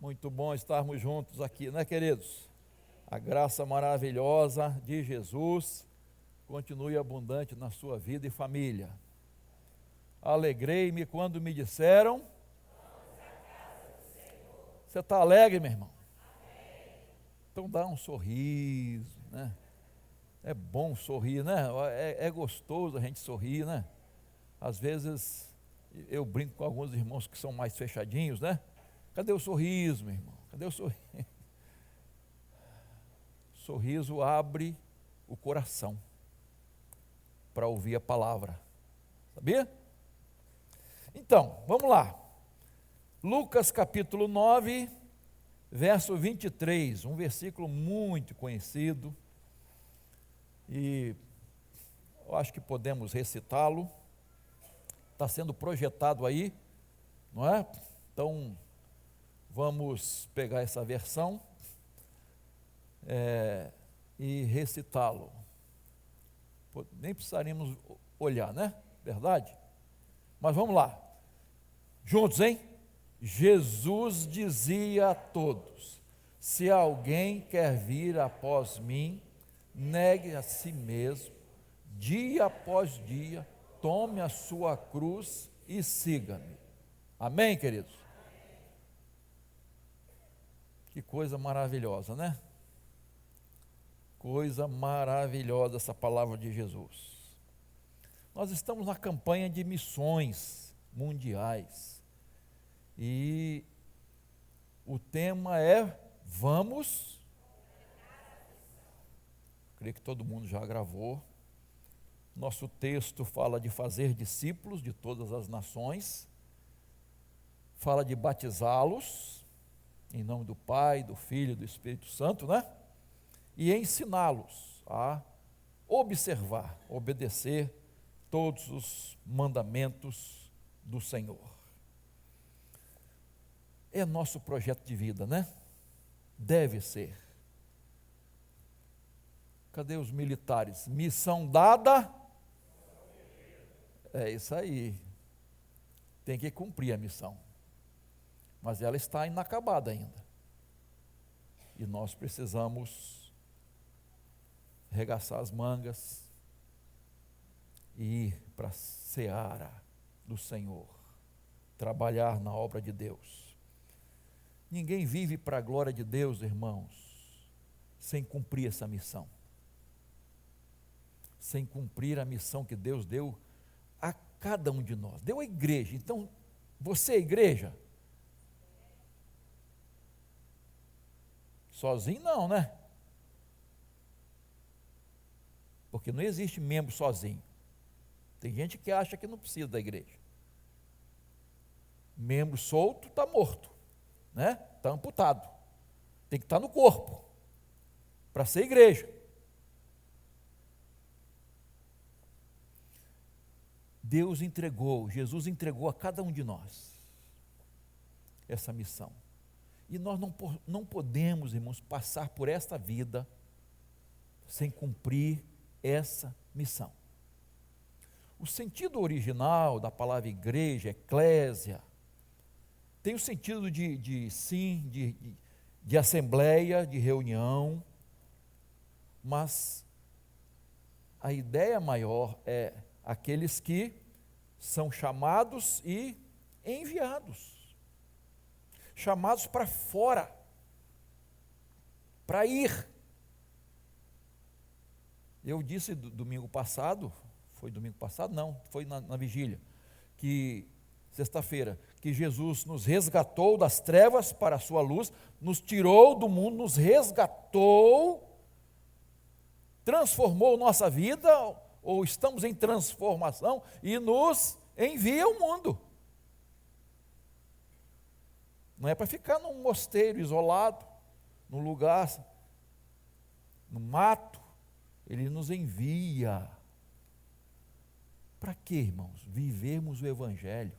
Muito bom estarmos juntos aqui, né, queridos? A graça maravilhosa de Jesus continue abundante na sua vida e família. Alegrei-me quando me disseram: você está alegre, meu irmão? Então dá um sorriso, né? É bom sorrir, né? É gostoso a gente sorrir, né? Às vezes eu brinco com alguns irmãos que são mais fechadinhos, né? Cadê o sorriso, meu irmão? Cadê o sorriso? Sorriso abre o coração para ouvir a palavra. Sabia? Então, vamos lá. Lucas capítulo 9, verso 23, um versículo muito conhecido. E eu acho que podemos recitá-lo. Está sendo projetado aí, não é? Então, vamos pegar essa versão e recitá-lo. Nem precisaríamos olhar, né? Verdade? Mas vamos lá. Juntos, hein? Jesus dizia a todos: se alguém quer vir após mim, negue a si mesmo, dia após dia, tome a sua cruz e siga-me. Amém, queridos? Que coisa maravilhosa, né? Coisa maravilhosa essa palavra de Jesus. Nós estamos na campanha de missões mundiais e o tema é Vamos. Creio que todo mundo já gravou. Nosso texto fala de fazer discípulos de todas as nações, fala de batizá-los em nome do Pai, do Filho e do Espírito Santo, né? E ensiná-los a observar, obedecer todos os mandamentos do Senhor. É nosso projeto de vida, né? Deve ser. Cadê os militares? Missão dada. É isso aí. Tem que cumprir a missão. Mas ela está inacabada ainda. E nós precisamos arregaçar as mangas e ir para a seara do Senhor, trabalhar na obra de Deus. Ninguém vive para a glória de Deus, irmãos, sem cumprir essa missão, sem cumprir a missão que Deus deu a cada um de nós, deu à igreja. Então, você é igreja? Sozinho não, né? Porque não existe membro sozinho. Tem gente que acha que não precisa da igreja. Membro solto está morto, né? Está amputado. Tem que estar no corpo para ser igreja. Deus entregou, Jesus entregou a cada um de nós essa missão. E nós não podemos, irmãos, passar por esta vida sem cumprir essa missão. O sentido original da palavra igreja, eclésia, tem o sentido de assembleia, de reunião, mas a ideia maior é aqueles que são chamados e enviados. Chamados para fora, para ir. Eu disse domingo passado, foi domingo passado? Não, foi na vigília, sexta-feira, que Jesus nos resgatou das trevas para a sua luz, nos tirou do mundo, nos resgatou, transformou nossa vida, ou estamos em transformação, e nos envia ao mundo. Não é para ficar num mosteiro isolado, num lugar, no mato. Ele nos envia. Para quê, irmãos? Vivermos o Evangelho,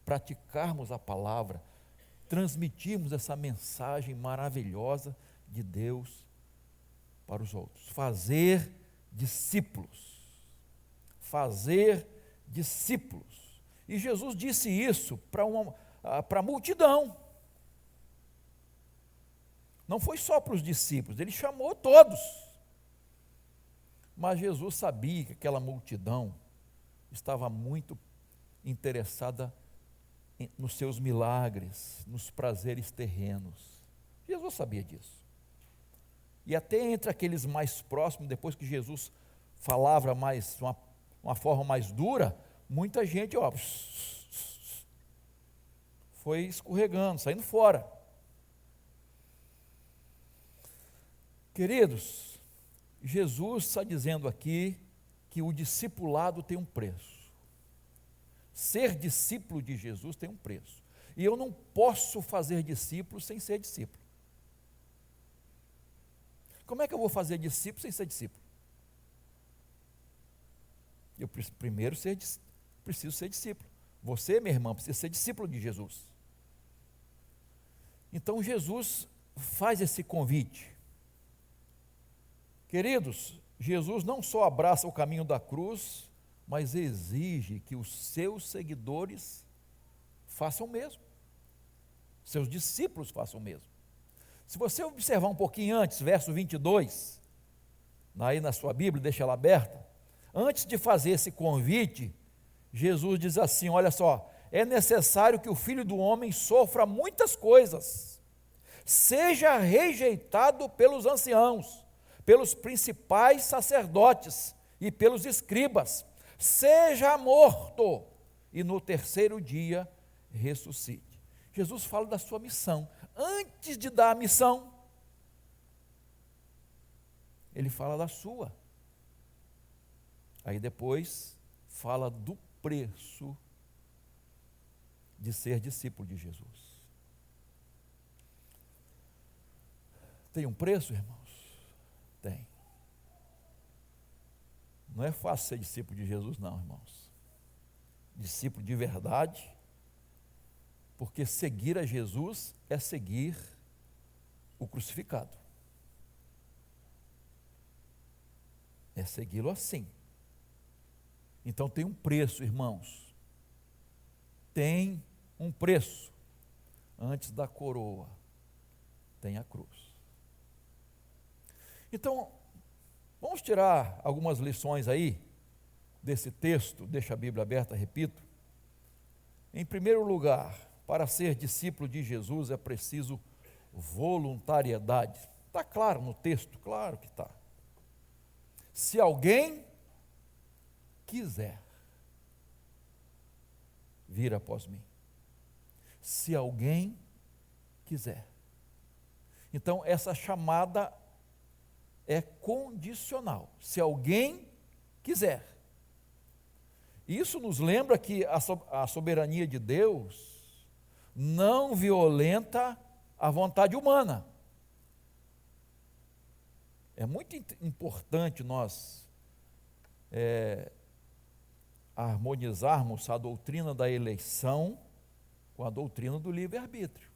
praticarmos a palavra, transmitirmos essa mensagem maravilhosa de Deus para os outros. Fazer discípulos. Fazer discípulos. E Jesus disse isso para a multidão. Não foi só para os discípulos, ele chamou todos. Mas Jesus sabia que aquela multidão estava muito interessada nos seus milagres, nos prazeres terrenos. Jesus sabia disso. E até entre aqueles mais próximos, depois que Jesus falava mais, uma forma mais dura, muita gente, foi escorregando, saindo fora. Queridos, Jesus está dizendo aqui que o discipulado tem um preço. Ser discípulo de Jesus tem um preço. E eu não posso fazer discípulo sem ser discípulo. Como é que eu vou fazer discípulo sem ser discípulo? Eu primeiro preciso ser discípulo. Você, minha irmã, precisa ser discípulo de Jesus. Então Jesus faz esse convite. Queridos, Jesus não só abraça o caminho da cruz, mas exige que os seus seguidores façam o mesmo. Seus discípulos façam o mesmo. Se você observar um pouquinho antes, verso 22, aí na sua Bíblia, deixa ela aberta, antes de fazer esse convite, Jesus diz assim, olha só, é necessário que o Filho do Homem sofra muitas coisas, seja rejeitado pelos anciãos, pelos principais sacerdotes e pelos escribas, seja morto e no terceiro dia ressuscite. Jesus fala da sua missão. Antes de dar a missão, ele fala da sua. Aí depois fala do preço de ser discípulo de Jesus. Tem um preço, irmãos? Tem. Não é fácil ser discípulo de Jesus, não, irmãos. Discípulo de verdade, porque seguir a Jesus é seguir o crucificado. É segui-lo assim. Então tem um preço, irmãos. Tem um preço. Antes da coroa, tem a cruz. Então, vamos tirar algumas lições aí desse texto, deixa a Bíblia aberta, repito. Em primeiro lugar, para ser discípulo de Jesus é preciso voluntariedade. Está claro no texto? Claro que está. Se alguém quiser vir após mim. Se alguém quiser. Então, essa chamada é condicional. Se alguém quiser. Isso nos lembra que a soberania de Deus não violenta a vontade humana. É muito importante nós harmonizarmos a doutrina da eleição com a doutrina do livre-arbítrio.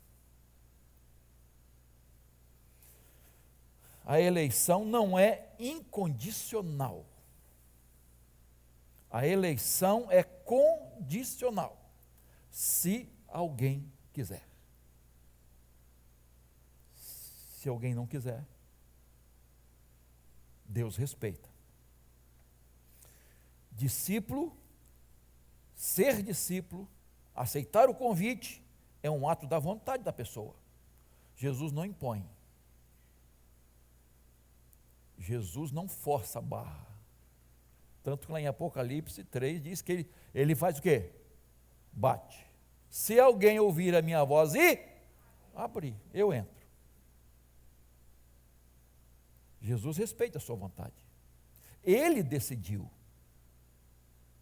A eleição não é incondicional. A eleição é condicional. Se alguém quiser. Se alguém não quiser, Deus respeita. Discípulo, ser discípulo, aceitar o convite, é um ato da vontade da pessoa. Jesus não impõe. Jesus não força a barra. Tanto que lá em Apocalipse 3 diz que ele faz o quê? Bate. Se alguém ouvir a minha voz e abrir, eu entro. Jesus respeita a sua vontade. Ele decidiu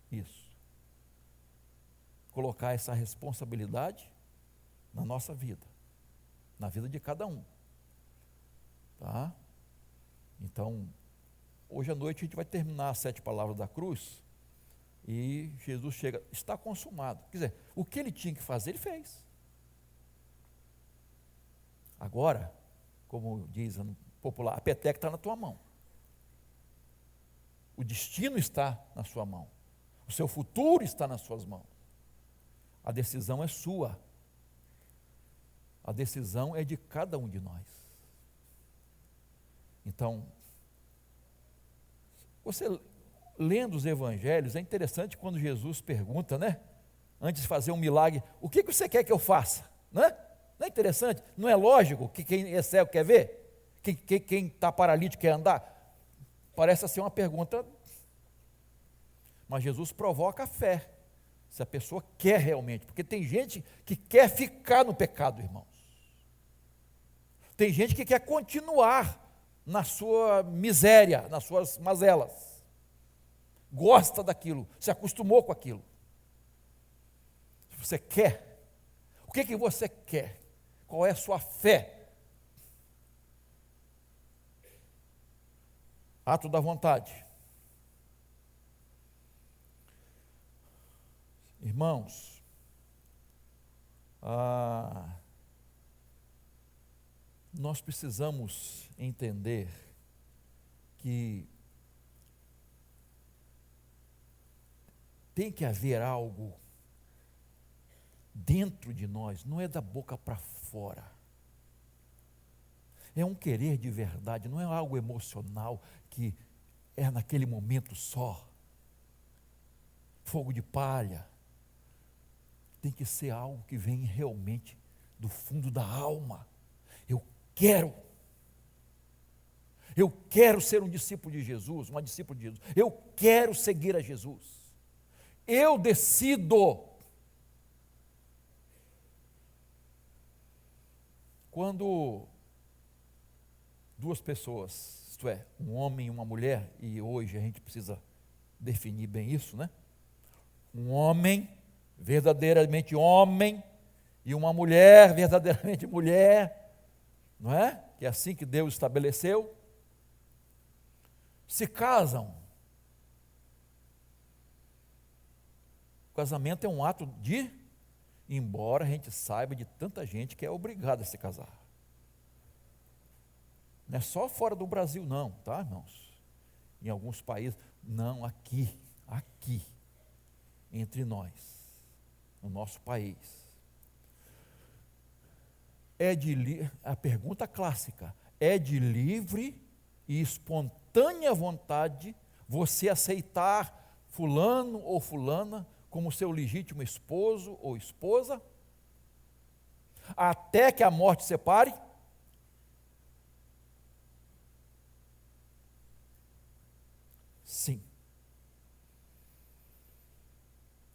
isso. Colocar essa responsabilidade na nossa vida, na vida de cada um. Tá? Então, hoje à noite a gente vai terminar as 7 palavras da cruz e Jesus chega, está consumado. Quer dizer, o que ele tinha que fazer, ele fez. Agora, como diz no popular, a peteca está na tua mão. O destino está na sua mão. O seu futuro está nas suas mãos. A decisão é sua. A decisão é de cada um de nós. Então, você lendo os evangelhos, é interessante quando Jesus pergunta, né? Antes de fazer um milagre, o que você quer que eu faça? Né? Não é interessante? Não é lógico que quem é cego quer ver? Quem está paralítico quer andar? Parece ser uma pergunta, mas Jesus provoca a fé, se a pessoa quer realmente, porque tem gente que quer ficar no pecado, irmãos. Tem gente que quer continuar na sua miséria, nas suas mazelas. Gosta daquilo, se acostumou com aquilo. Se você quer, o que você quer? Qual é a sua fé? Ato da vontade. Irmãos, nós precisamos entender que tem que haver algo dentro de nós, não é da boca para fora. É um querer de verdade, não é algo emocional que é naquele momento só. Fogo de palha. Tem que ser algo que vem realmente do fundo da alma. Eu quero ser um discípulo de Jesus, uma discípula de Jesus. Eu quero seguir a Jesus. Eu decido. Quando duas pessoas, isto é, um homem e uma mulher, e hoje a gente precisa definir bem isso, né? Um homem, verdadeiramente homem, e uma mulher, verdadeiramente mulher, não é? Que é assim que Deus estabeleceu. Se casam. O casamento é um ato de, embora a gente saiba de tanta gente que é obrigada a se casar. Não é só fora do Brasil não, tá, irmãos? Em alguns países, não, aqui, entre nós, no nosso país. A pergunta clássica, é de livre e espontânea vontade você aceitar fulano ou fulana como seu legítimo esposo ou esposa, até que a morte separe? Sim.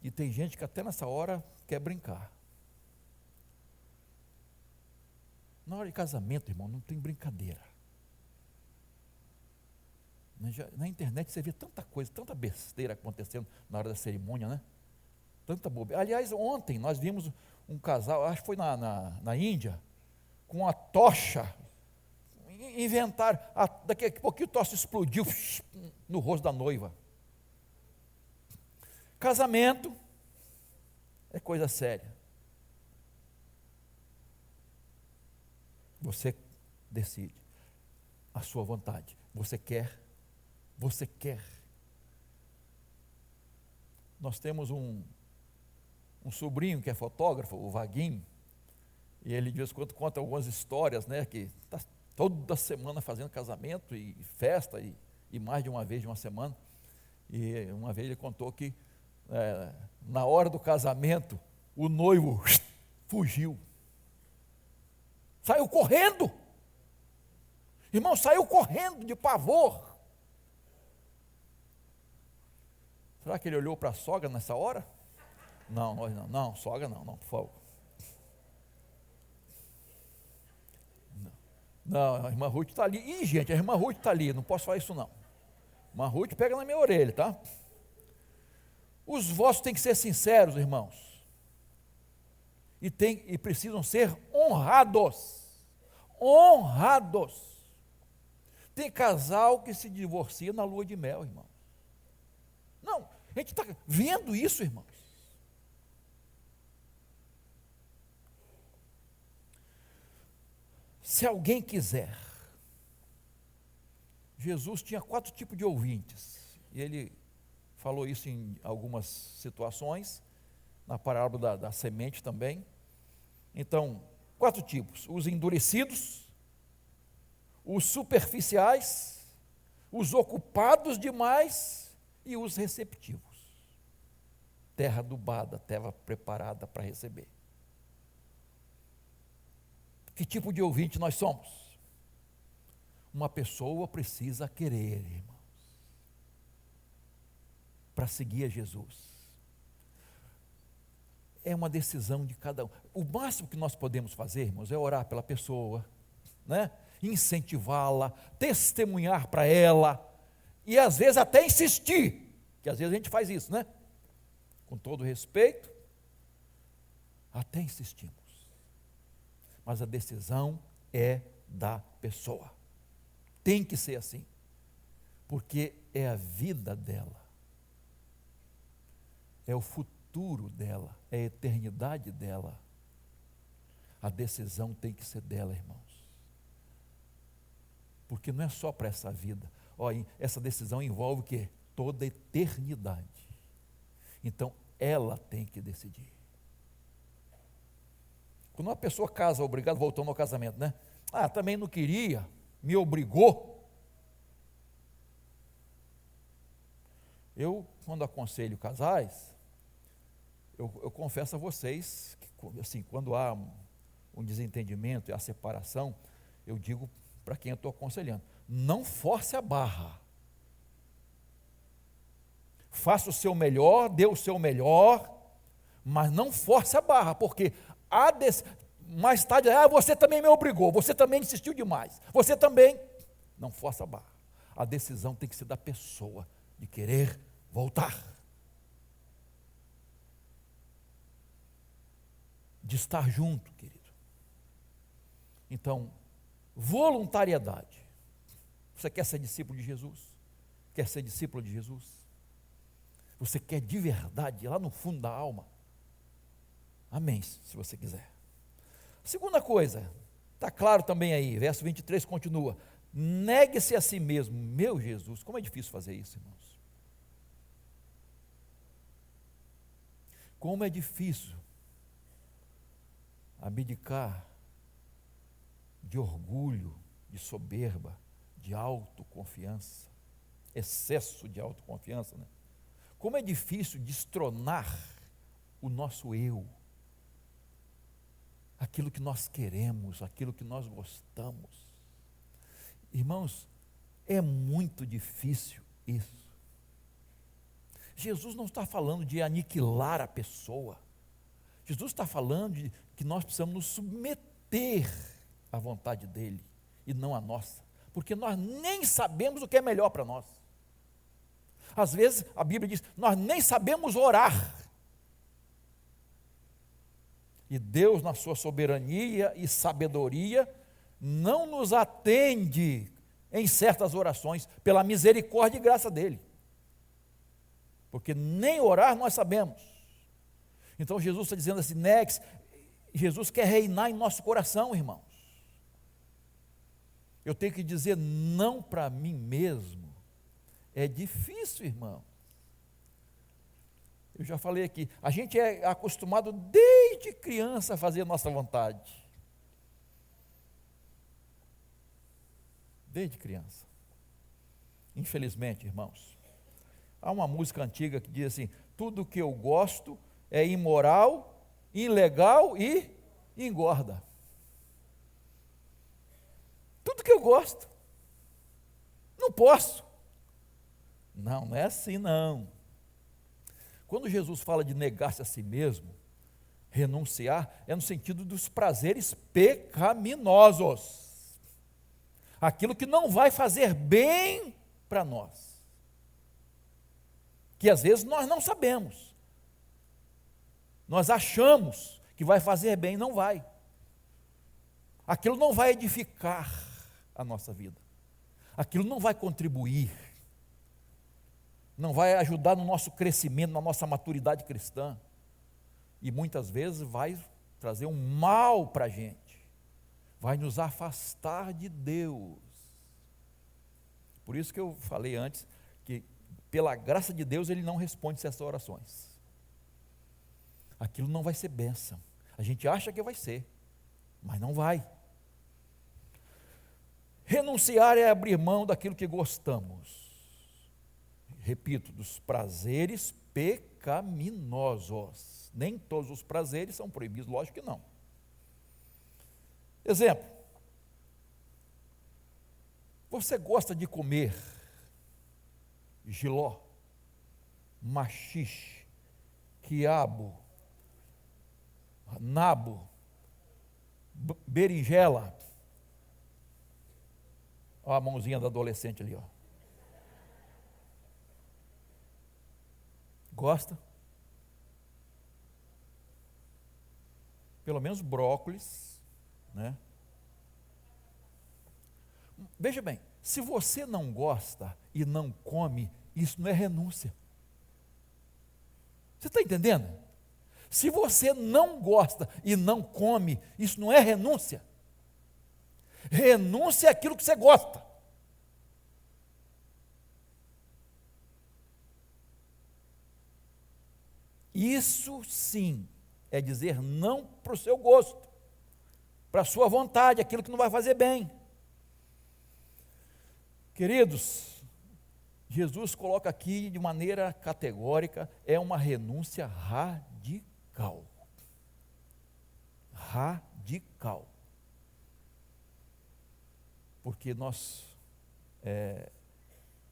E tem gente que até nessa hora quer brincar. Na hora de casamento, irmão, não tem brincadeira. Na internet você vê tanta coisa, tanta besteira acontecendo na hora da cerimônia, né? Tanta bobeira. Aliás, ontem nós vimos um casal, acho que foi na Índia, com uma tocha. Inventaram, daqui a pouquinho a tocha explodiu no rosto da noiva. Casamento é coisa séria. Você decide a sua vontade. Você quer. Nós temos um sobrinho que é fotógrafo, o Vaguinho, e ele de vez em quando conta algumas histórias, né, que está toda semana fazendo casamento e festa, e mais de uma vez de uma semana. E uma vez ele contou que na hora do casamento o noivo fugiu, saiu correndo, irmão, saiu correndo de pavor. Será que ele olhou para a sogra nessa hora? Não, sogra não, por favor. Não, a irmã Ruth está ali. Ih, gente, a irmã Ruth está ali, não posso falar isso não. A irmã Ruth pega na minha orelha, tá? Os votos têm que ser sinceros, irmãos. E precisam ser honrados. Honrados. Tem casal que se divorcia na lua de mel, irmão. Não, a gente está vendo isso, irmãos. Se alguém quiser, Jesus tinha 4 tipos de ouvintes, e ele falou isso em algumas situações, na parábola da semente também. Então, 4 tipos: os endurecidos, os superficiais, os ocupados demais e os receptivos. Terra adubada, terra preparada para receber. Que tipo de ouvinte nós somos? Uma pessoa precisa querer, irmãos, para seguir a Jesus. É uma decisão de cada um. O máximo que nós podemos fazer, irmãos, é orar pela pessoa, né? Incentivá-la, testemunhar para ela, e às vezes até insistir, que às vezes a gente faz isso, né? Com todo respeito, até insistimos. Mas a decisão é da pessoa. Tem que ser assim, porque é a vida dela, é o futuro dela, é a eternidade dela. A decisão tem que ser dela, irmãos. Porque não é só para essa vida. Olha, essa decisão envolve o quê? Toda a eternidade. Então, ela tem que decidir. Quando uma pessoa casa, obrigado, voltando ao casamento, né? Ah, também não queria, me obrigou. Eu, quando aconselho casais, eu confesso a vocês, que, assim, quando há um desentendimento e a separação, eu digo para quem eu estou aconselhando, não force a barra. Faça o seu melhor, dê o seu melhor, mas não force a barra, porque mais tarde, você também me obrigou, você também insistiu demais, você também, não force a barra. A decisão tem que ser da pessoa, de querer voltar, de estar junto, querido. Então, voluntariedade. Você quer ser discípulo de Jesus? Quer ser discípulo de Jesus? Você quer de verdade, lá no fundo da alma? Amém, se você quiser. Segunda coisa, está claro também aí, verso 23 continua, negue-se a si mesmo. Meu Jesus, como é difícil fazer isso, irmãos. Como é difícil abdicar de orgulho, de soberba, de autoconfiança, excesso de autoconfiança, né? Como é difícil destronar o nosso eu, aquilo que nós queremos, aquilo que nós gostamos. Irmãos, é muito difícil isso. Jesus não está falando de aniquilar a pessoa. Jesus está falando de que nós precisamos nos submeter à vontade dele e não à nossa, porque nós nem sabemos o que é melhor para nós. Às vezes a Bíblia diz, nós nem sabemos orar. E Deus, na sua soberania e sabedoria, não nos atende em certas orações, pela misericórdia e graça dele. Porque nem orar nós sabemos. Então Jesus está dizendo assim, Jesus quer reinar em nosso coração, irmãos. Eu tenho que dizer não para mim mesmo. É difícil, irmão. Eu já falei aqui, a gente é acostumado desde criança a fazer a nossa vontade. Desde criança. Infelizmente, irmãos, há uma música antiga que diz assim, tudo que eu gosto é imoral, ilegal e engorda. Tudo que eu gosto. Não posso. Não, não é assim não. Quando Jesus fala de negar-se a si mesmo, renunciar, é no sentido dos prazeres pecaminosos. Aquilo que não vai fazer bem para nós. Que às vezes nós não sabemos. Nós achamos que vai fazer bem, não vai. Aquilo não vai edificar a nossa vida. Aquilo não vai contribuir. Não vai ajudar no nosso crescimento, na nossa maturidade cristã. E muitas vezes vai trazer um mal para a gente. Vai nos afastar de Deus. Por isso que eu falei antes, que pela graça de Deus Ele não responde essas orações. Aquilo não vai ser bênção. A gente acha que vai ser, mas não vai. Renunciar é abrir mão daquilo que gostamos. Repito, dos prazeres pecaminosos. Nem todos os prazeres são proibidos, lógico que não. Exemplo. Você gosta de comer jiló, maxixe, quiabo, nabo, berinjela? Olha a mãozinha do adolescente ali, ó. Gosta? Pelo menos brócolis, né? Veja bem, se você não gosta e não come, isso não é renúncia. Você está entendendo? Se você não gosta e não come, isso não é renúncia. Renúncia é aquilo que você gosta. Isso sim é dizer não para o seu gosto, para a sua vontade, aquilo que não vai fazer bem. Queridos, Jesus coloca aqui de maneira categórica, é uma renúncia radical. Radical. Porque nós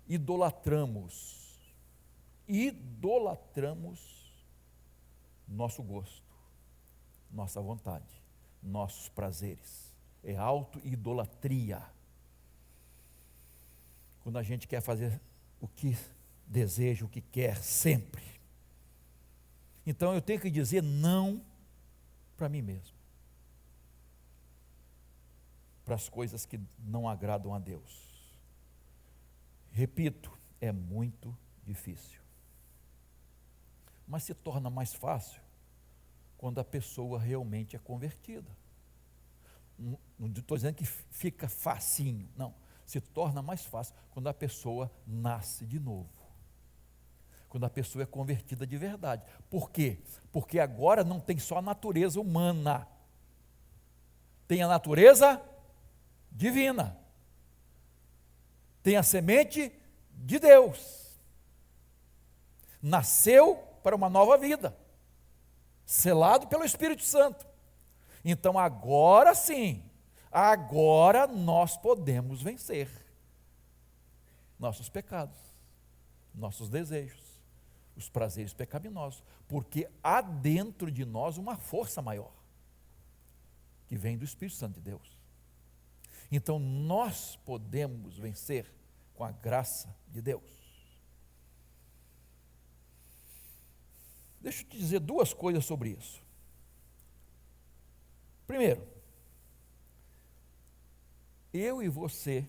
idolatramos nosso gosto, nossa vontade, nossos prazeres. É auto-idolatria. Quando a gente quer fazer o que deseja, o que quer, sempre. Então eu tenho que dizer não para mim mesmo. Para as coisas que não agradam a Deus. Repito, é muito difícil. Mas se torna mais fácil quando a pessoa realmente é convertida. Não estou dizendo que fica facinho, não. Se torna mais fácil quando a pessoa nasce de novo. Quando a pessoa é convertida de verdade. Por quê? Porque agora não tem só a natureza humana. Tem a natureza divina. Tem a semente de Deus. Nasceu para uma nova vida. Selado pelo Espírito Santo. Então agora sim, agora nós podemos vencer nossos pecados, nossos desejos, os prazeres pecaminosos, porque há dentro de nós uma força maior, que vem do Espírito Santo de Deus. Então nós podemos vencer com a graça de Deus. Deixa eu te dizer duas coisas sobre isso. Primeiro, eu e você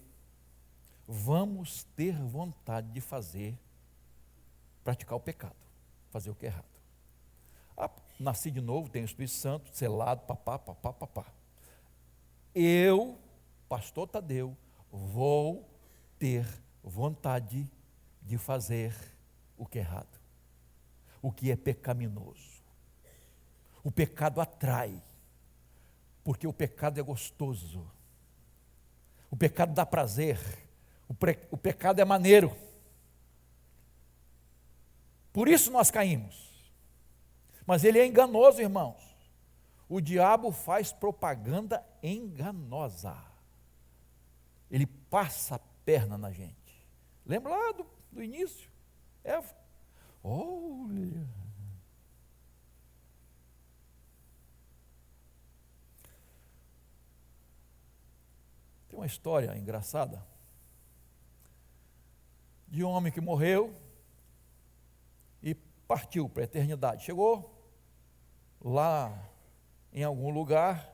vamos ter vontade de praticar o pecado, fazer o que é errado. Nasci de novo, tenho o Espírito Santo, selado, papá. Eu, pastor Tadeu, vou ter vontade de fazer o que é errado, o que é pecaminoso. O pecado atrai, porque o pecado é gostoso. O pecado dá prazer, o pecado é maneiro. Por isso nós caímos. Mas ele é enganoso, irmãos. O diabo faz propaganda enganosa. Ele passa a perna na gente. Lembra lá do início? Eva. Olha. Tem uma história engraçada de um homem que morreu e partiu para a eternidade. Chegou lá em algum lugar,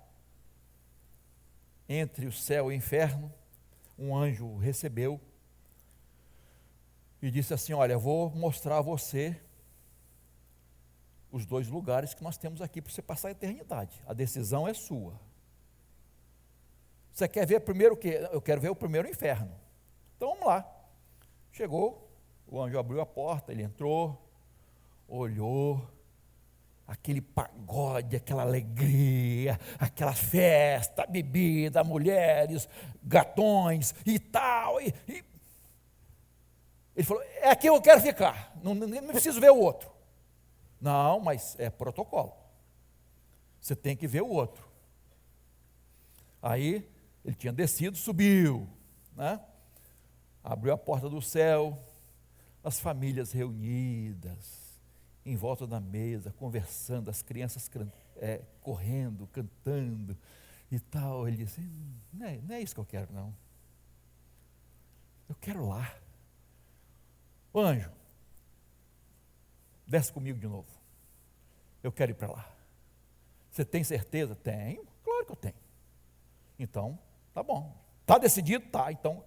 entre o céu e o inferno, um anjo o recebeu e disse assim: olha, eu vou mostrar a você os dois lugares que nós temos aqui para você passar a eternidade. A decisão é sua. Você quer ver primeiro o quê? Eu quero ver o primeiro inferno. Então vamos lá. Chegou, o anjo abriu a porta, ele entrou, olhou, aquele pagode, aquela alegria, aquela festa, bebida, mulheres, gatões e tal. Ele falou, é aqui eu quero ficar, não preciso ver o outro. Não, mas é protocolo. Você tem que ver o outro. Aí ele tinha descido, subiu, né? Abriu a porta do céu, as famílias reunidas, em volta da mesa, conversando, as crianças correndo, cantando e tal. Ele disse, não é isso que eu quero, não. Eu quero lá. Ô anjo, desce comigo de novo. Eu quero ir para lá. Você tem certeza? Tenho, claro que eu tenho. Então, tá bom. Está decidido? Tá, então,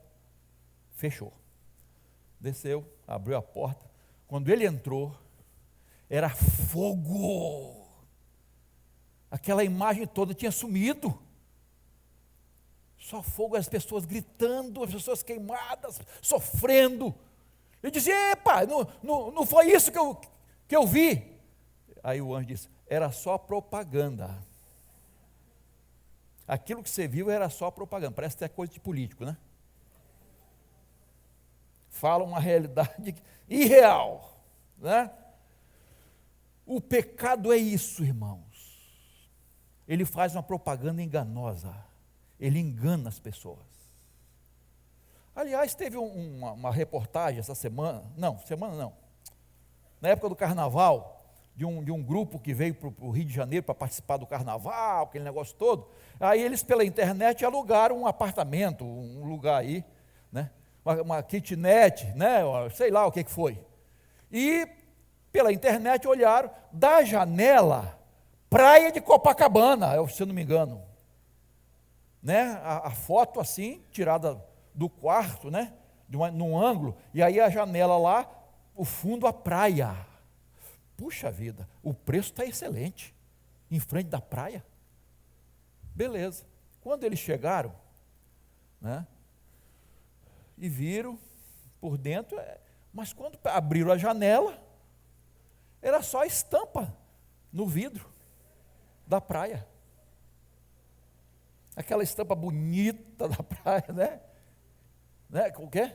fechou. Desceu, abriu a porta. Quando ele entrou, era fogo. Aquela imagem toda tinha sumido. Só fogo, as pessoas gritando, as pessoas queimadas, sofrendo. Ele dizia, epa, não foi isso que eu vi. Aí o anjo disse, era só propaganda. Aquilo que você viu era só propaganda, parece que é coisa de político, né? Fala uma realidade irreal, né? O pecado é isso, irmãos. Ele faz uma propaganda enganosa, ele engana as pessoas. Aliás, teve uma reportagem essa semana, não, na época do carnaval, de um grupo que veio para o Rio de Janeiro para participar do carnaval, aquele negócio todo. Aí eles pela internet alugaram um apartamento, um lugar aí, né? Uma kitnet, né? Sei lá o que foi. E pela internet olharam da janela, praia de Copacabana, se eu não me engano. Né? A foto assim, tirada do quarto, né? Num ângulo, e aí a janela lá, o fundo a praia. Puxa vida, o preço está excelente, em frente da praia. Beleza. Quando eles chegaram, né, e viram por dentro, mas quando abriram a janela, era só a estampa no vidro da praia. Aquela estampa bonita da praia, né? O quê?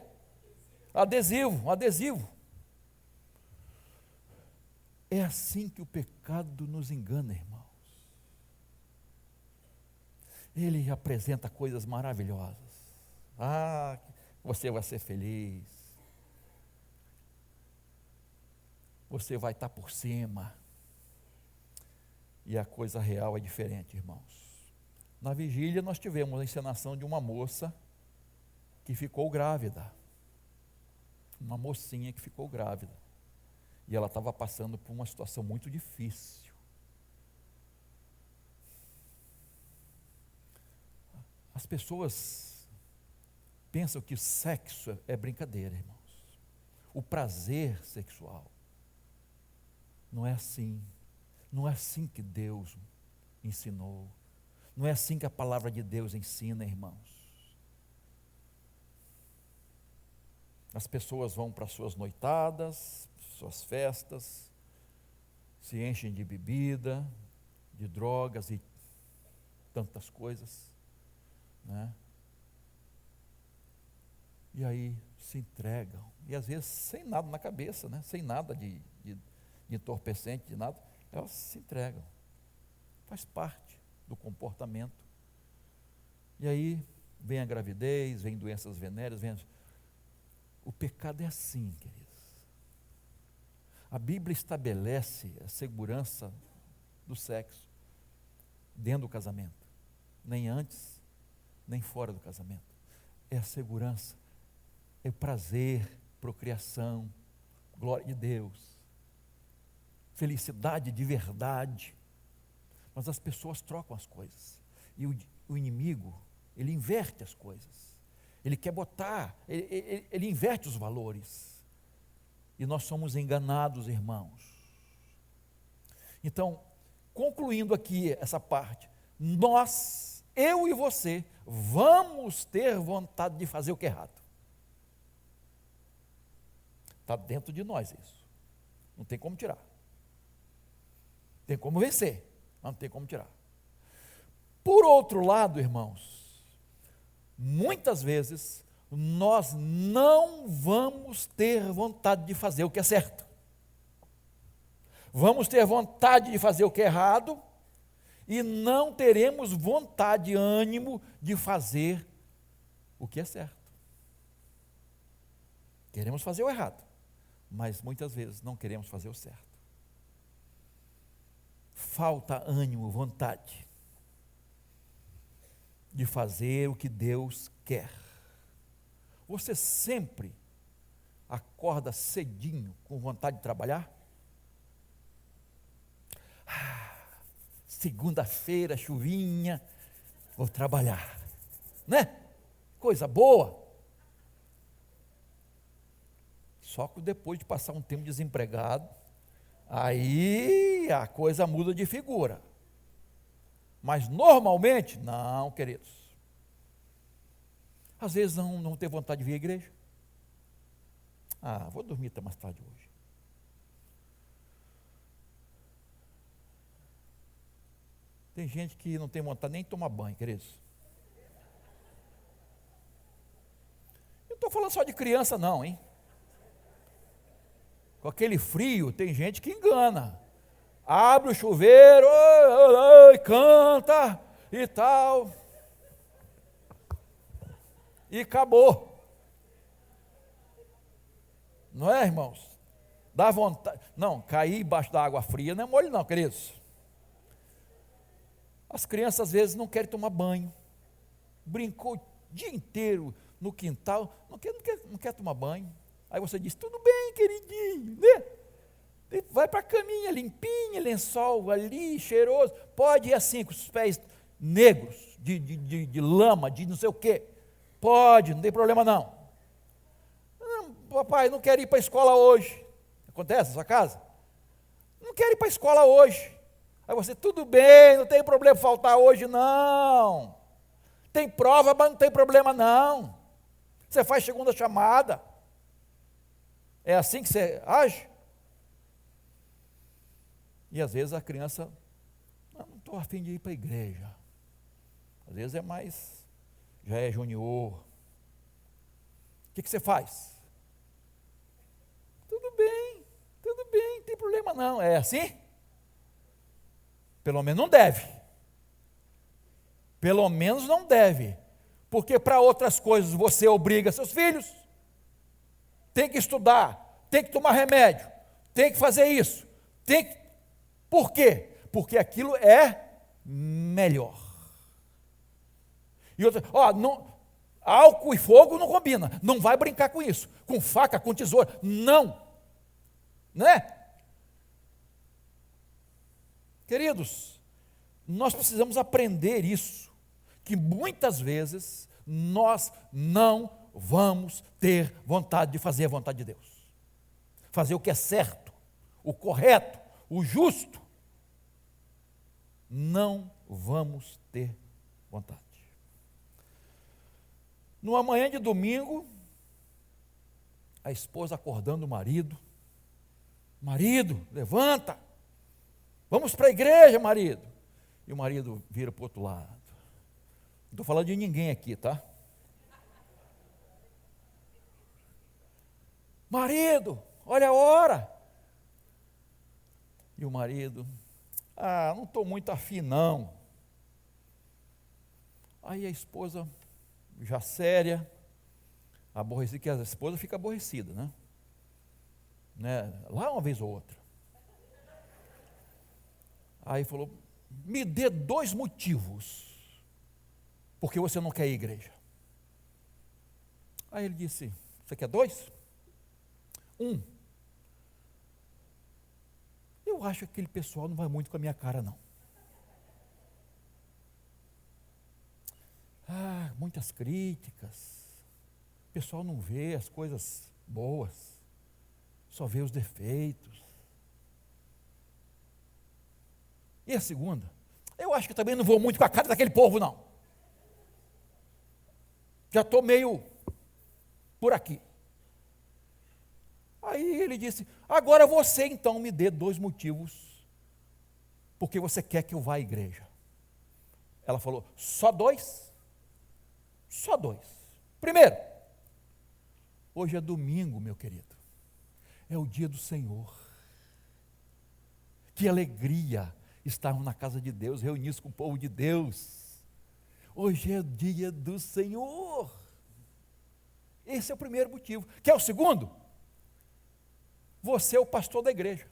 Adesivo. É assim que o pecado nos engana, irmãos. Ele apresenta coisas maravilhosas. Você vai ser feliz. Você vai estar por cima. E a coisa real é diferente, irmãos. Na vigília nós tivemos a encenação de uma moça que ficou grávida. Uma mocinha que ficou grávida. E ela estava passando por uma situação muito difícil. As pessoas pensam que o sexo é brincadeira, irmãos. O prazer sexual. Não é assim. Não é assim que Deus ensinou. Não é assim que a palavra de Deus ensina, irmãos. As pessoas vão para suas noitadas, suas festas, se enchem de bebida, de drogas e tantas coisas, né? E aí se entregam, e às vezes sem nada na cabeça, né? Sem nada de entorpecente, de nada, elas se entregam, faz parte do comportamento. E aí vem a gravidez, vem doenças venéreas, o pecado é assim, queridos. A Bíblia estabelece a segurança do sexo dentro do casamento, nem antes, nem fora do casamento. É a segurança, é o prazer, procriação, glória de Deus, felicidade de verdade. Mas as pessoas trocam as coisas, e o inimigo, ele inverte as coisas, ele quer botar, ele inverte os valores. E nós somos enganados, irmãos. Então, concluindo aqui essa parte, nós, eu e você, vamos ter vontade de fazer o que é errado. Está dentro de nós isso. Não tem como tirar. Tem como vencer, mas não tem como tirar. Por outro lado, irmãos, muitas vezes nós não vamos ter vontade de fazer o que é certo. Vamos ter vontade de fazer o que é errado e não teremos vontade, ânimo de fazer o que é certo. Queremos fazer o errado, mas muitas vezes não queremos fazer o certo. Falta ânimo, vontade de fazer o que Deus quer. Você sempre acorda cedinho com vontade de trabalhar? Segunda-feira, chuvinha, vou trabalhar, né? Coisa boa. Só que depois de passar um tempo desempregado, aí a coisa muda de figura. Mas normalmente, não, queridos. Às vezes não tem vontade de vir à igreja. Vou dormir até mais tarde hoje. Tem gente que não tem vontade nem de tomar banho, queridos. Eu não estou falando só de criança não, hein? Com aquele frio, tem gente que engana. Abre o chuveiro, canta e tal. E acabou. Não é, irmãos? Dá vontade. Não, cair embaixo da água fria não é mole não, queridos. As crianças às vezes não querem tomar banho. Brincou o dia inteiro no quintal, não quer tomar banho. Aí você diz, tudo bem, queridinho, né? Vai para a caminha limpinha, lençol ali, cheiroso. Pode ir assim, com os pés negros, de lama, de não sei o quê. Pode, não tem problema não. Papai, não quero ir para a escola hoje. Acontece na sua casa? Não quero ir para a escola hoje. Aí você, tudo bem, não tem problema faltar hoje, não. Tem prova, mas não tem problema, não. Você faz segunda chamada. É assim que você age? E às vezes a criança, não estou a fim de ir para a igreja. Às vezes já é junior. O que você faz? Tudo bem, não tem problema não. É assim? Pelo menos não deve. Pelo menos não deve. Porque para outras coisas você obriga seus filhos. Tem que estudar, tem que tomar remédio, tem que fazer isso. Por quê? Porque aquilo é melhor. E outra, álcool e fogo não combina. Não vai brincar com isso. Com faca, com tesoura. Não. Né? Queridos, nós precisamos aprender isso, que muitas vezes nós não vamos ter vontade de fazer a vontade de Deus. Fazer o que é certo, o correto, o justo. Não vamos ter vontade. Numa manhã de domingo, a esposa acordando o marido. Marido, levanta. Vamos para a igreja, marido. E o marido vira para o outro lado. Não estou falando de ninguém aqui, tá? Marido, olha a hora. E o marido, não estou muito afim não. Aí a esposa, já séria, aborrecida, que a esposa fica aborrecida, né? Lá uma vez ou outra. Aí falou, me dê 2 motivos, porque você não quer ir à igreja. Aí ele disse, você quer 2? 1. Eu acho que aquele pessoal não vai muito com a minha cara, não. Muitas críticas. O pessoal não vê as coisas boas, só vê os defeitos. E a segunda? Eu acho que também não vou muito com a cara daquele povo, não. Já estou meio por aqui. Aí ele disse, agora você então me dê 2 motivos porque você quer que eu vá à igreja. Ela falou, só 2? Só 2. Primeiro, hoje é domingo, meu querido. É o dia do Senhor. Que alegria estarmos na casa de Deus, reunidos com o povo de Deus. Hoje é o dia do Senhor. Esse é o primeiro motivo. Quer o segundo? Você é o pastor da igreja.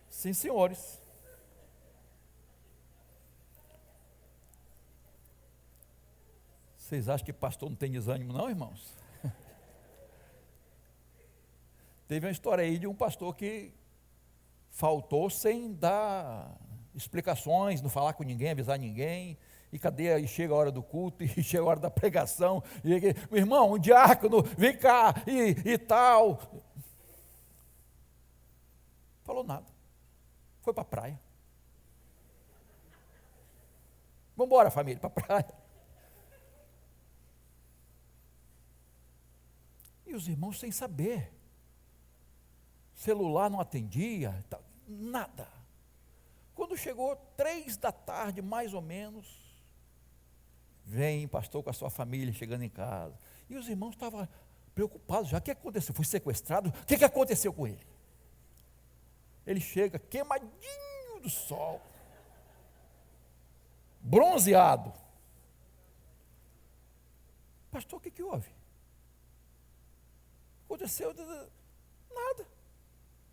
Sim, senhores. Vocês acham que pastor não tem desânimo, não, irmãos? Teve uma história aí de um pastor que faltou sem dar explicações, não falar com ninguém, avisar ninguém. E cadê? E chega a hora do culto, e chega a hora da pregação. E, meu irmão, um diácono, vem cá, e tal. Falou nada. Foi para a praia. Vamos embora, família, para a praia. E os irmãos sem saber. Celular não atendia, nada. Quando chegou 3 da tarde, mais ou menos, vem pastor com a sua família chegando em casa. E os irmãos estavam preocupados já. O que aconteceu? Foi sequestrado? O que aconteceu com ele? Ele chega queimadinho do sol, bronzeado. Pastor, o que houve? Aconteceu nada.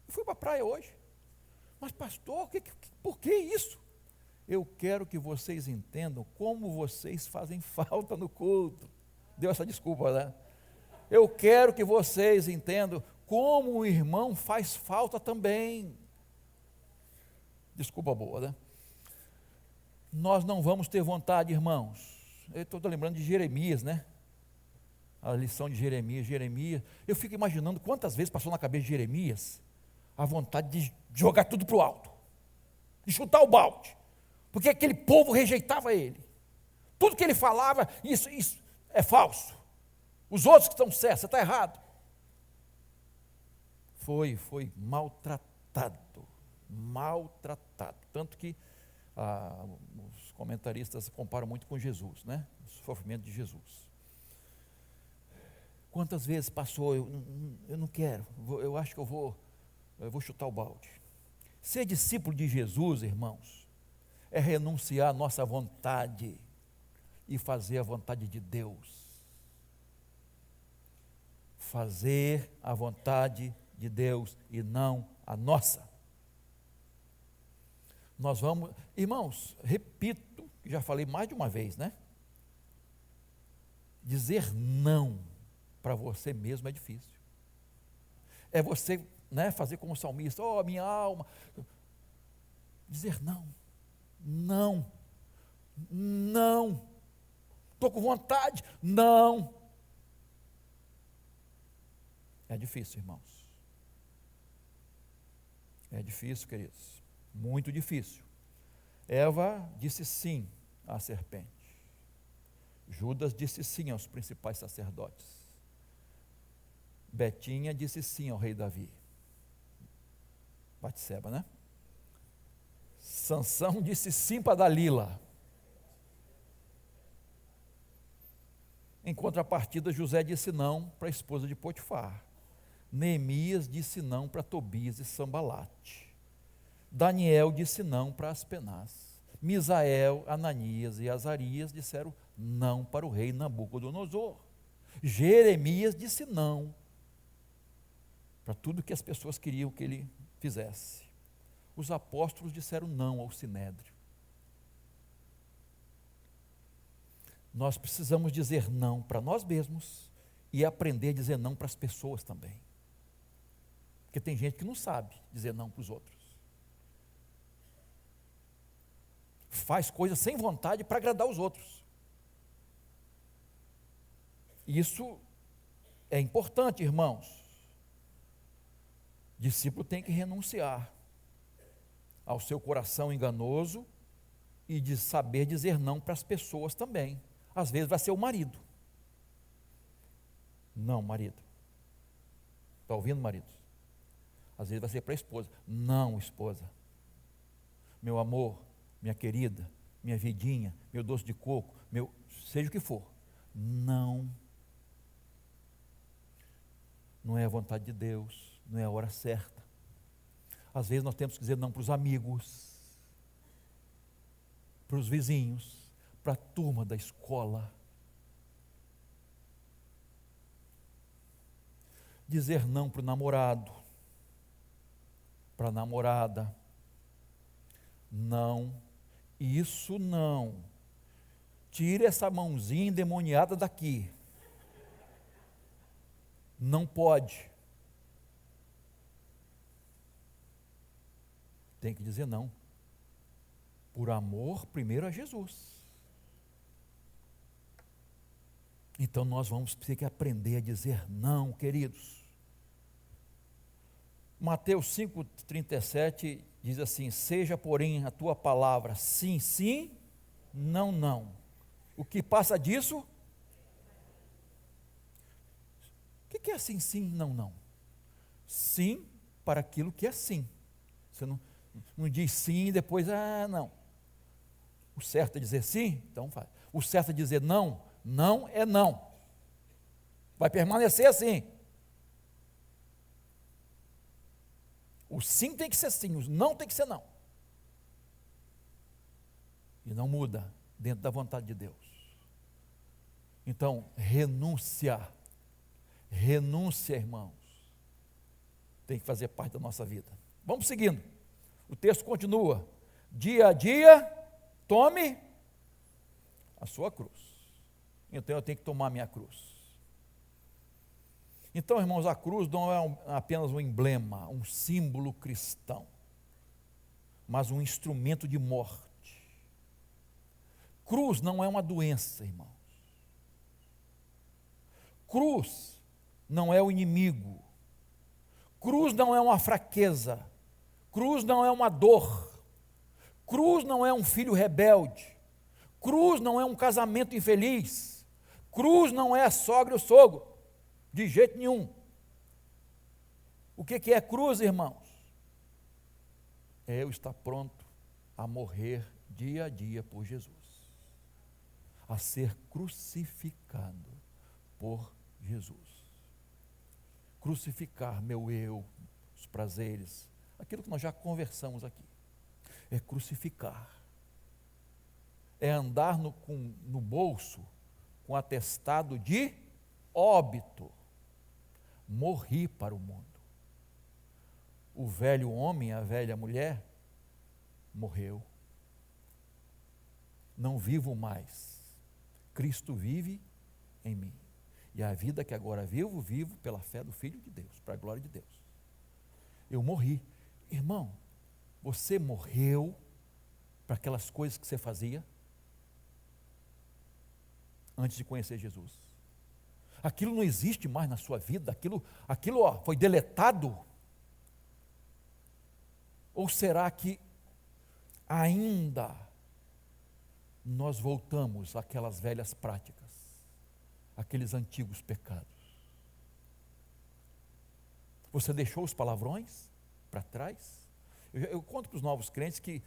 Eu fui para a praia hoje. Mas pastor, por que isso? Eu quero que vocês entendam como vocês fazem falta no culto. Deu essa desculpa, né? Eu quero que vocês entendam como o irmão faz falta também. Desculpa boa, né? Nós não vamos ter vontade, irmãos. Eu estou lembrando de Jeremias, né? A lição de Jeremias. Eu fico imaginando quantas vezes passou na cabeça de Jeremias a vontade de jogar tudo para o alto, de chutar o balde, porque aquele povo rejeitava ele. Tudo que ele falava, isso é falso. Os outros que estão certos, você está errado. Foi maltratado. Tanto que os comentaristas comparam muito com Jesus, né? O sofrimento de Jesus. Quantas vezes passou, eu não quero, eu acho que eu vou chutar o balde. Ser discípulo de Jesus, irmãos, é renunciar à nossa vontade e fazer a vontade de Deus. Fazer a vontade de Deus e não a nossa. Nós vamos, irmãos, repito, já falei mais de uma vez, né? Dizer não para você mesmo é difícil. É você, né, fazer como o salmista, minha alma, dizer não, estou com vontade, não. É difícil, irmãos. É difícil, queridos, muito difícil. Eva disse sim à serpente. Judas disse sim aos principais sacerdotes. Betinha disse sim ao rei Davi. Batseba, né? Sansão disse sim para Dalila. Em contrapartida, José disse não para a esposa de Potifar. Neemias disse não para Tobias e Sambalate. Daniel disse não para Aspenaz. Misael, Ananias e Azarias disseram não para o rei Nabucodonosor. Jeremias disse não para tudo que as pessoas queriam que ele fizesse. Os apóstolos disseram não ao Sinédrio. Nós precisamos dizer não para nós mesmos e aprender a dizer não para as pessoas também. Porque tem gente que não sabe dizer não para os outros. Faz coisas sem vontade para agradar os outros. Isso é importante, irmãos. Discípulo tem que renunciar ao seu coração enganoso e de saber dizer não para as pessoas também. Às vezes vai ser o marido. Não, marido, Está ouvindo, maridos? Às vezes vai ser para a esposa. Não, esposa. Meu amor, minha querida, minha vidinha, meu doce de coco, seja o que for. Não é a vontade de Deus, não é a hora certa. Às vezes nós temos que dizer não para os amigos, para os vizinhos, para a turma da escola. Dizer não para o namorado, para a namorada. Não, isso não. Tire essa mãozinha endemoniada daqui. Não pode. Tem que dizer não. Por amor primeiro a Jesus. Então nós vamos ter que aprender a dizer não, queridos. Mateus 5,37 diz assim: seja porém a tua palavra sim, sim, não, não. O que passa disso? O que é sim, sim, não, não? Sim para aquilo que é sim. Você não diz sim e depois, não. O certo é dizer sim, então faz. O certo é dizer não, não é não. Vai permanecer assim. O sim tem que ser sim, o não tem que ser não. E não muda dentro da vontade de Deus. Então, renúncia, irmãos, tem que fazer parte da nossa vida. Vamos seguindo. O texto continua. Dia a dia, tome a sua cruz. Então eu tenho que tomar a minha cruz. Então, irmãos, a cruz não é apenas um emblema, um símbolo cristão, mas um instrumento de morte. Cruz não é uma doença, irmãos. Cruz não é o inimigo. Cruz não é uma fraqueza. Cruz não é uma dor. Cruz não é um filho rebelde. Cruz não é um casamento infeliz. Cruz não é a sogra e o sogro. De jeito nenhum. O que é cruz, irmãos? É eu estar pronto a morrer dia a dia por Jesus. A ser crucificado por Jesus. Crucificar meu eu, os prazeres, aquilo que nós já conversamos aqui. É crucificar. É andar no bolso com atestado de óbito. Morri para o mundo. O velho homem, a velha mulher, morreu. Não vivo mais. Cristo vive em mim. E a vida que agora vivo, vivo pela fé do Filho de Deus, para a glória de Deus. Eu morri. Irmão, você morreu para aquelas coisas que você fazia antes de conhecer Jesus. Aquilo não existe mais na sua vida, aquilo foi deletado? Ou será que ainda nós voltamos àquelas velhas práticas, àqueles antigos pecados? Você deixou os palavrões para trás? Eu conto para os novos crentes que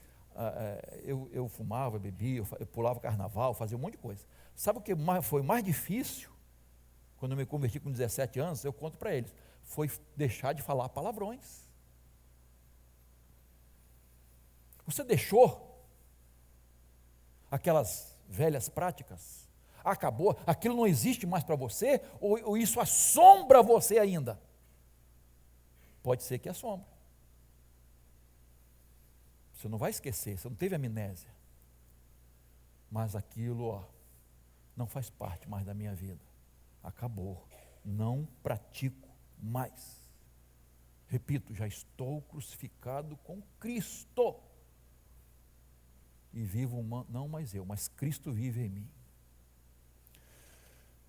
eu fumava, bebia, eu pulava carnaval, fazia um monte de coisa. Sabe o que foi mais difícil? Quando eu me converti com 17 anos, eu conto para eles, foi deixar de falar palavrões. Você deixou aquelas velhas práticas? Acabou? Aquilo não existe mais para você? Ou isso assombra você ainda? Pode ser que assombre. Você não vai esquecer, você não teve amnésia. Mas aquilo, não faz parte mais da minha vida. Acabou. Não pratico mais. Repito, já estou crucificado com Cristo. E vivo, não mais eu, mas Cristo vive em mim.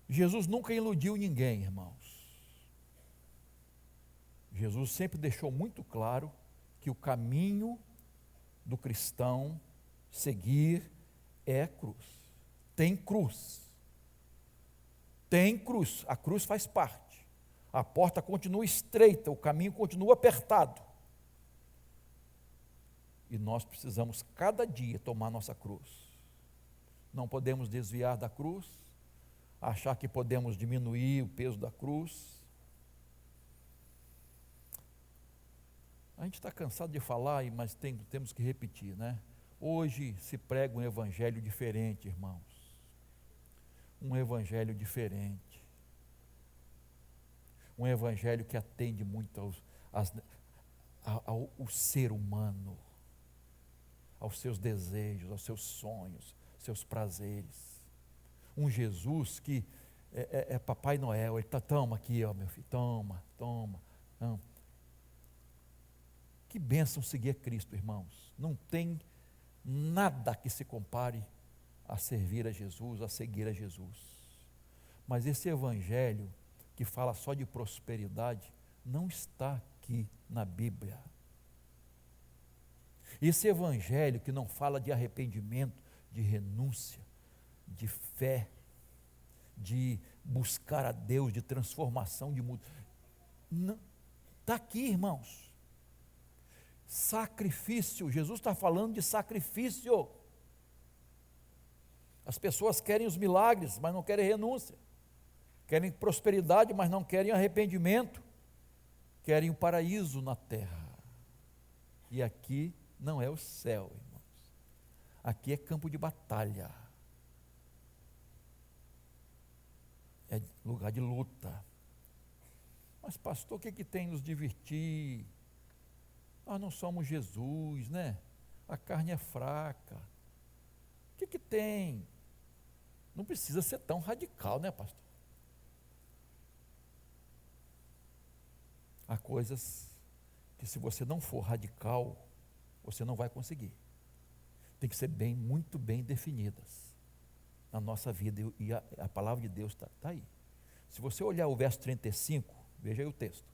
Jesus nunca iludiu ninguém, irmãos. Jesus sempre deixou muito claro que o caminho do cristão seguir é cruz. Tem cruz. Tem cruz. A cruz faz parte. A porta continua estreita, o caminho continua apertado. E nós precisamos cada dia tomar nossa cruz. Não podemos desviar da cruz, achar que podemos diminuir o peso da cruz. A gente está cansado de falar, mas temos que repetir, né? Hoje se prega um evangelho diferente, irmãos. Um evangelho diferente. Um evangelho que atende muito ao ser humano, aos seus desejos, aos seus sonhos, seus prazeres. Um Jesus que é Papai Noel, ele está, toma aqui, ó, meu filho, toma. Que bênção seguir a Cristo, irmãos. Não tem nada que se compare a servir a Jesus, a seguir a Jesus. Mas esse evangelho que fala só de prosperidade não está aqui na Bíblia. Esse evangelho que não fala de arrependimento, de renúncia, de fé, de buscar a Deus, de transformação, de mudança, está aqui, irmãos. Sacrifício, Jesus está falando de sacrifício. As pessoas querem os milagres, mas não querem renúncia. Querem prosperidade, mas não querem arrependimento. Querem o paraíso na terra. E aqui não é o céu, irmãos. Aqui é campo de batalha. É lugar de luta. Mas pastor, o que tem nos divertir? Nós não somos Jesus, né? A carne é fraca. O que tem? Não precisa ser tão radical, né, pastor? Há coisas que, se você não for radical, você não vai conseguir. Tem que ser muito bem definidas na nossa vida, e a palavra de Deus está aí. Se você olhar o verso 35, veja aí o texto.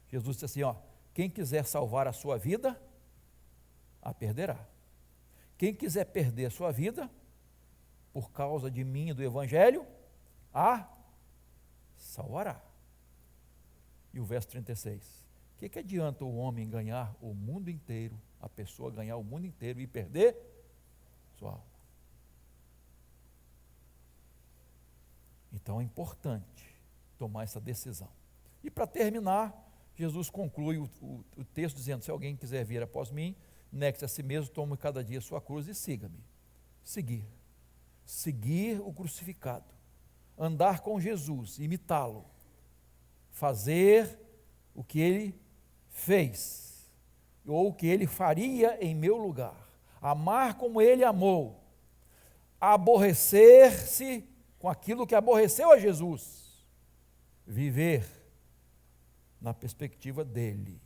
Jesus disse assim, ó: quem quiser salvar a sua vida, a perderá. Quem quiser perder a sua vida, por causa de mim e do Evangelho, a salvará. E o verso 36, o que adianta o homem ganhar o mundo inteiro, a pessoa ganhar o mundo inteiro e perder sua alma? Então é importante tomar essa decisão. E para terminar, Jesus conclui o texto dizendo: se alguém quiser vir após mim, negue-se a si mesmo, tome cada dia a sua cruz e siga-me. Seguir o crucificado, andar com Jesus, imitá-lo, fazer o que ele fez, ou o que ele faria em meu lugar, amar como ele amou, aborrecer-se com aquilo que aborreceu a Jesus, viver na perspectiva dele,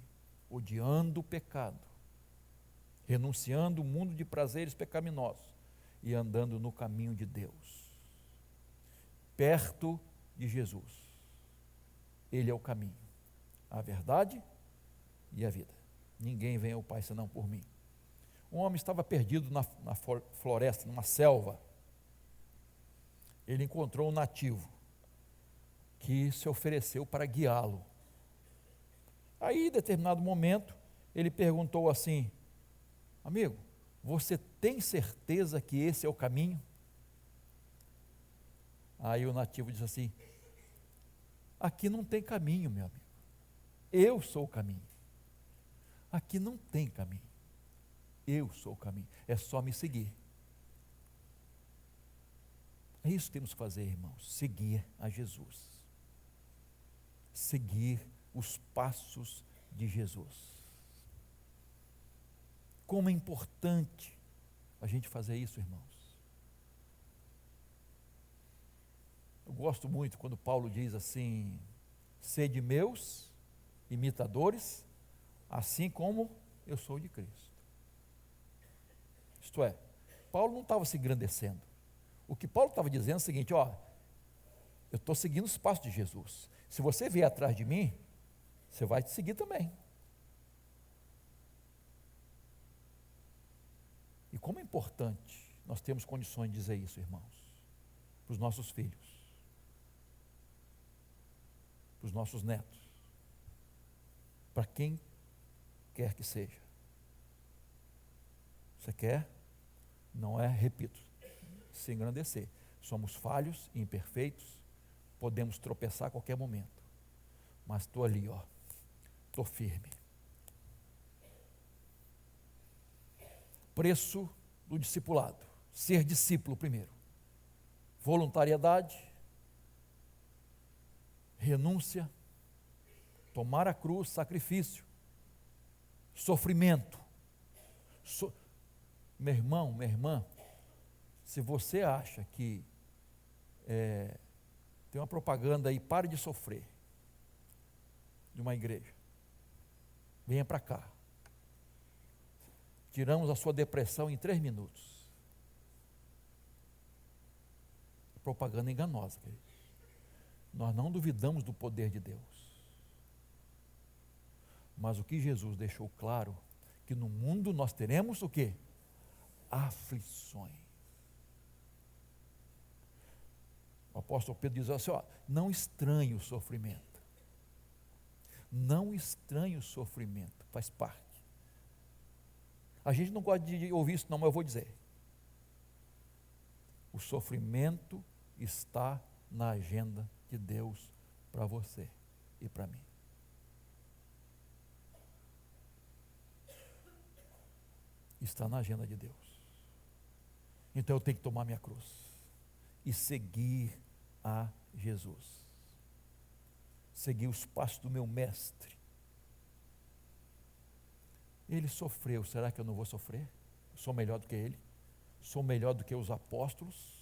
odiando o pecado, renunciando o mundo de prazeres pecaminosos e andando no caminho de Deus, perto de Jesus. Ele é o caminho, a verdade e a vida. Ninguém vem ao Pai senão por mim. Um homem estava perdido na floresta, numa selva. Ele encontrou um nativo que se ofereceu para guiá-lo. Aí, em determinado momento, ele perguntou assim: amigo, você tem certeza que esse é o caminho? Aí o nativo disse assim: aqui não tem caminho, meu amigo. Eu sou o caminho. Aqui não tem caminho. Eu sou o caminho. É só me seguir. É isso que temos que fazer, irmãos. Seguir a Jesus. Seguir os passos de Jesus. Como é importante a gente fazer isso, irmãos. Eu gosto muito quando Paulo diz assim: sede meus imitadores, assim como eu sou de Cristo. Isto é, Paulo não estava se engrandecendo. O que Paulo estava dizendo é o seguinte: ó, eu estou seguindo os passos de Jesus. Se você vier atrás de mim, você vai te seguir também. E como é importante nós termos condições de dizer isso, irmãos, para os nossos filhos. para os nossos netos, para quem quer que seja. Você quer? Não é, repito, se engrandecer. Somos falhos, imperfeitos, podemos tropeçar a qualquer momento, mas estou ali, estou firme. Preço do discipulado: ser discípulo primeiro, voluntariedade, renúncia, tomar a cruz, sacrifício, sofrimento. Meu irmão, minha irmã, se você acha que tem uma propaganda aí, pare de sofrer, de uma igreja, venha para cá, tiramos a sua depressão em 3 minutos. Propaganda enganosa, querido. Nós não duvidamos do poder de Deus, mas o que Jesus deixou claro, que no mundo nós teremos o quê? Aflições. O apóstolo Pedro diz assim, não estranhe o sofrimento, não estranhe o sofrimento, faz parte. A gente não gosta de ouvir isso não, mas eu vou dizer, o sofrimento está na agenda de Deus para você e para mim. Está na agenda de Deus. Então eu tenho que tomar minha cruz e seguir a Jesus, seguir os passos do meu mestre. Ele sofreu, será que eu não vou sofrer? Sou melhor do que ele? Sou melhor do que os apóstolos,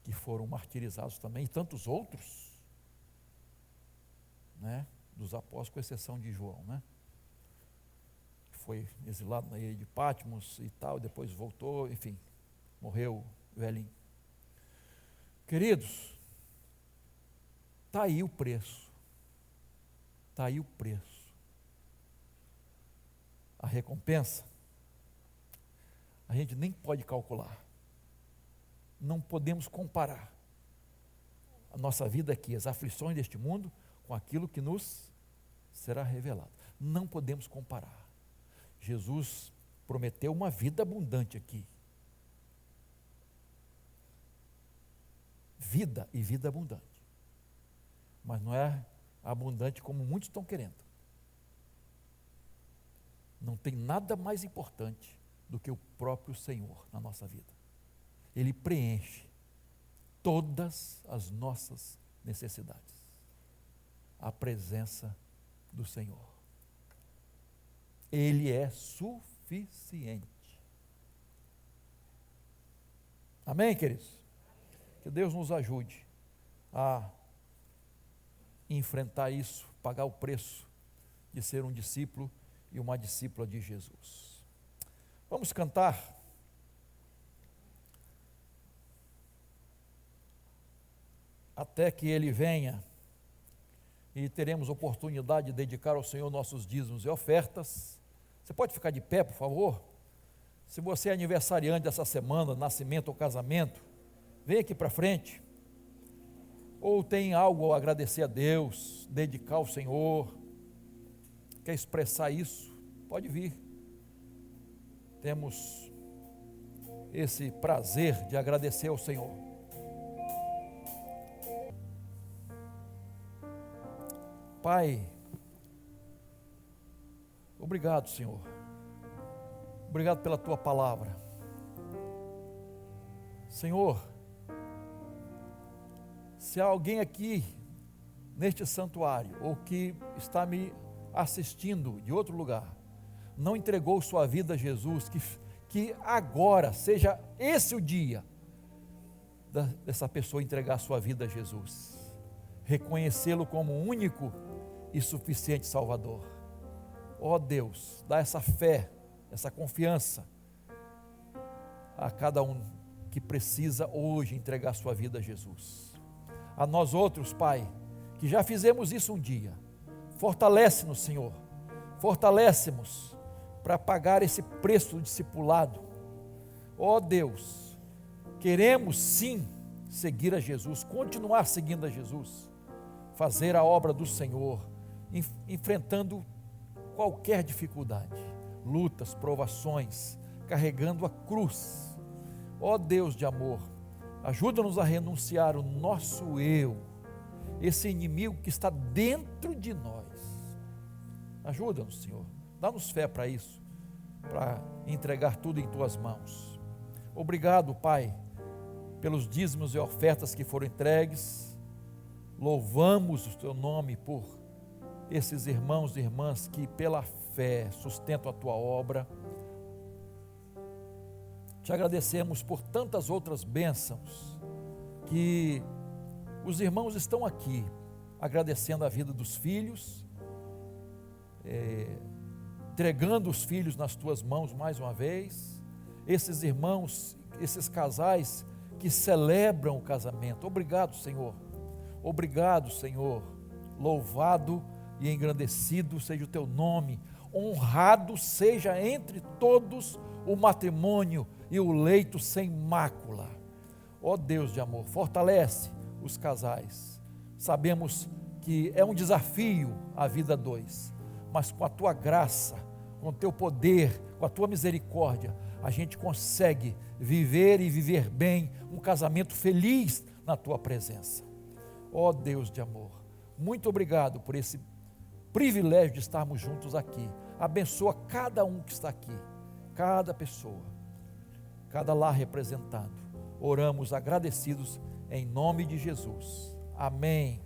que foram martirizados também, e tantos outros, né? Dos apóstolos, com exceção de João, né? Que foi exilado na ilha de Patmos e tal, depois voltou, enfim, morreu velhinho. Queridos, está aí o preço, está aí o preço. A recompensa, a gente nem pode calcular, não podemos comparar a nossa vida aqui, as aflições deste mundo, com aquilo que nos será revelado. Não podemos comparar. Jesus prometeu uma vida abundante aqui. Vida e vida abundante. Mas não é abundante como muitos estão querendo. Não tem nada mais importante do que o próprio Senhor na nossa vida. Ele preenche todas as nossas necessidades. A presença do Senhor. Ele é suficiente. Amém, queridos? Que Deus nos ajude a enfrentar isso, pagar o preço de ser um discípulo e uma discípula de Jesus. Vamos cantar. Até que Ele venha, e teremos oportunidade de dedicar ao Senhor nossos dízimos e ofertas. Você pode ficar de pé, por favor? Se você é aniversariante dessa semana, nascimento ou casamento, vem aqui para frente. Ou tem algo a agradecer a Deus, dedicar ao Senhor, quer expressar isso, pode vir. Temos esse prazer de agradecer ao Senhor. Pai, obrigado, Senhor. Obrigado pela Tua palavra. Senhor, se há alguém aqui neste santuário, ou que está me assistindo de outro lugar, não entregou sua vida a Jesus, que agora seja esse o dia dessa pessoa entregar sua vida a Jesus, reconhecê-lo como único e suficiente Salvador. Ó Deus, dá essa fé, essa confiança a cada um que precisa hoje entregar sua vida a Jesus. A nós outros, Pai, que já fizemos isso um dia, fortalece-nos, Senhor, fortalece-nos para pagar esse preço do discipulado. Ó Deus, queremos sim seguir a Jesus, continuar seguindo a Jesus, fazer a obra do Senhor, enfrentando qualquer dificuldade, lutas, provações, carregando a cruz. Ó Deus de amor, ajuda-nos a renunciar o nosso eu, esse inimigo que está dentro de nós. Ajuda-nos, Senhor, dá-nos fé para isso, para entregar tudo em Tuas mãos. Obrigado, Pai, pelos dízimos e ofertas que foram entregues. Louvamos o Teu nome por esses irmãos e irmãs que pela fé sustentam a Tua obra. Te agradecemos por tantas outras bênçãos que os irmãos estão aqui agradecendo a vida dos filhos, entregando os filhos nas Tuas mãos mais uma vez. Esses irmãos, esses casais que celebram o casamento. Obrigado, Senhor. Obrigado, Senhor. Louvado e engrandecido seja o Teu nome. Honrado seja entre todos o matrimônio e o leito sem mácula. Ó Deus de amor, fortalece os casais. Sabemos que é um desafio a vida a dois, mas com a Tua graça, com o Teu poder, com a Tua misericórdia, a gente consegue viver e viver bem um casamento feliz na Tua presença. Ó Deus de amor, muito obrigado por esse privilégio de estarmos juntos aqui. Abençoa cada um que está aqui, cada pessoa, cada lar representado. Oramos agradecidos em nome de Jesus. Amém.